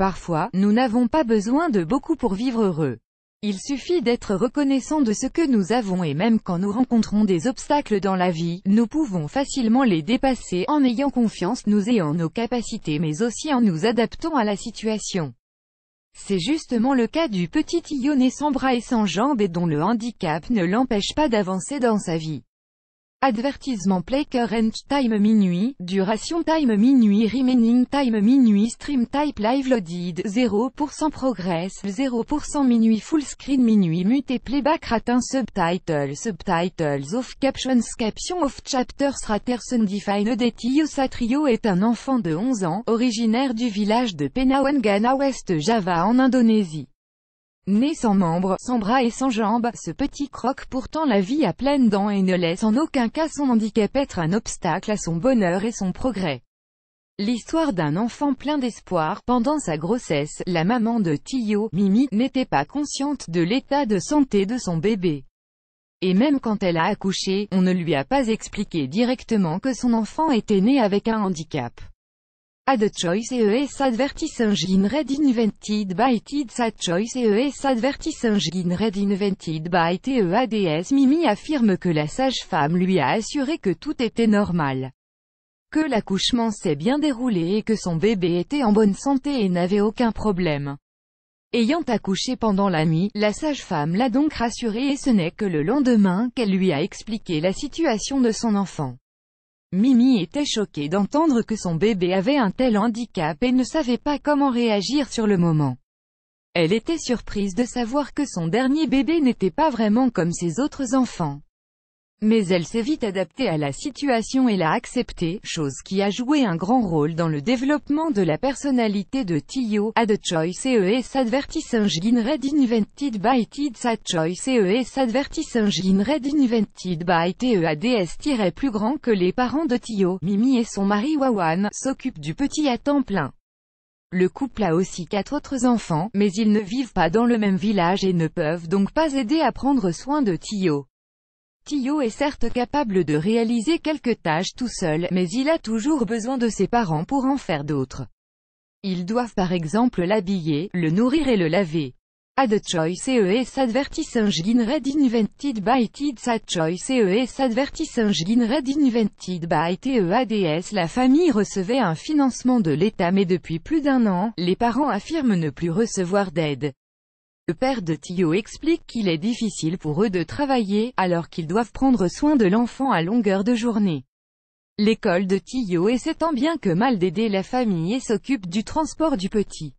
Parfois, nous n'avons pas besoin de beaucoup pour vivre heureux. Il suffit d'être reconnaissant de ce que nous avons et même quand nous rencontrons des obstacles dans la vie, nous pouvons facilement les dépasser en ayant confiance nous et en nos capacités mais aussi en nous adaptant à la situation. C'est justement le cas du petit Tio né sans bras et sans jambes et dont le handicap ne l'empêche pas d'avancer dans sa vie. Advertisement play current time minuit, duration time minuit remaining time minuit stream type live loaded 0% progress 0% minuit full screen minuit mute et playback ratin subtitles off captions caption off chapters raters undefined Tio Satrio est un enfant de 11 ans, originaire du village de Penawangan à West Java en Indonésie. Né sans membres, sans bras et sans jambes, ce petit croque pourtant la vie à pleines dents et ne laisse en aucun cas son handicap être un obstacle à son bonheur et son progrès. L'histoire d'un enfant plein d'espoir. Pendant sa grossesse, la maman de Tio, Mimi, n'était pas consciente de l'état de santé de son bébé. Et même quand elle a accouché, on ne lui a pas expliqué directement que son enfant était né avec un handicap. Ad choice ES advertising red invented by TED Sad choice ES advertising red invented by TEADS Mimi affirme que la sage-femme lui a assuré que tout était normal. Que l'accouchement s'est bien déroulé et que son bébé était en bonne santé et n'avait aucun problème. Ayant accouché pendant la nuit, la sage-femme l'a donc rassurée et ce n'est que le lendemain qu'elle lui a expliqué la situation de son enfant. Mimi était choquée d'entendre que son bébé avait un tel handicap et ne savait pas comment réagir sur le moment. Elle était surprise de savoir que son dernier bébé n'était pas vraiment comme ses autres enfants. Mais elle s'est vite adaptée à la situation et l'a acceptée, chose qui a joué un grand rôle dans le développement de la personnalité de Tio. Ad choice ES advertising red invented by TED Sad choice ES advertising red invented by TEADS plus grand que les parents de Tio, Mimi et son mari Wawan, s'occupent du petit à temps plein. Le couple a aussi 4 autres enfants, mais ils ne vivent pas dans le même village et ne peuvent donc pas aider à prendre soin de Tio. Tio est certes capable de réaliser quelques tâches tout seul, mais il a toujours besoin de ses parents pour en faire d'autres. Ils doivent par exemple l'habiller, le nourrir et le laver. Ad choice ES advertising red invented by TED Sad choice ES advertising red invented by TEADS La famille recevait un financement de l'État mais depuis plus d'1 an, les parents affirment ne plus recevoir d'aide. Le père de Tio explique qu'il est difficile pour eux de travailler, alors qu'ils doivent prendre soin de l'enfant à longueur de journée. L'école de Tio essaie tant bien que mal d'aider la famille et s'occupe du transport du petit.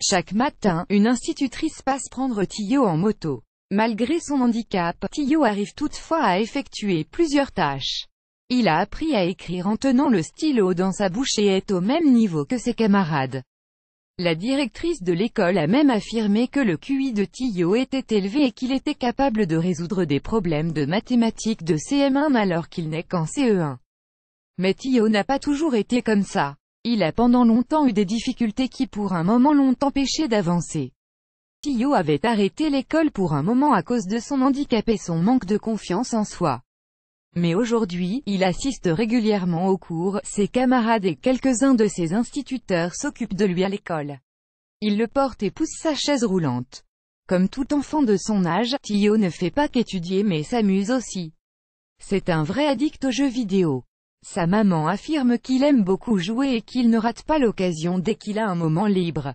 Chaque matin, une institutrice passe prendre Tio en moto. Malgré son handicap, Tio arrive toutefois à effectuer plusieurs tâches. Il a appris à écrire en tenant le stylo dans sa bouche et est au même niveau que ses camarades. La directrice de l'école a même affirmé que le QI de Tio était élevé et qu'il était capable de résoudre des problèmes de mathématiques de CM1 alors qu'il n'est qu'en CE1. Mais Tio n'a pas toujours été comme ça. Il a pendant longtemps eu des difficultés qui pour un moment l'ont empêché d'avancer. Tio avait arrêté l'école pour un moment à cause de son handicap et son manque de confiance en soi. Mais aujourd'hui, il assiste régulièrement aux cours, ses camarades et quelques-uns de ses instituteurs s'occupent de lui à l'école. Il le porte et pousse sa chaise roulante. Comme tout enfant de son âge, Tio ne fait pas qu'étudier mais s'amuse aussi. C'est un vrai addict aux jeux vidéo. Sa maman affirme qu'il aime beaucoup jouer et qu'il ne rate pas l'occasion dès qu'il a un moment libre.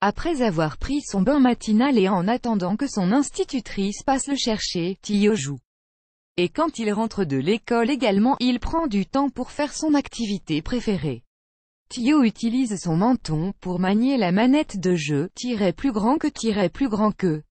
Après avoir pris son bain matinal et en attendant que son institutrice passe le chercher, Tio joue. Et quand il rentre de l'école également, il prend du temps pour faire son activité préférée. Tio utilise son menton pour manier la manette de jeu, plus grand que.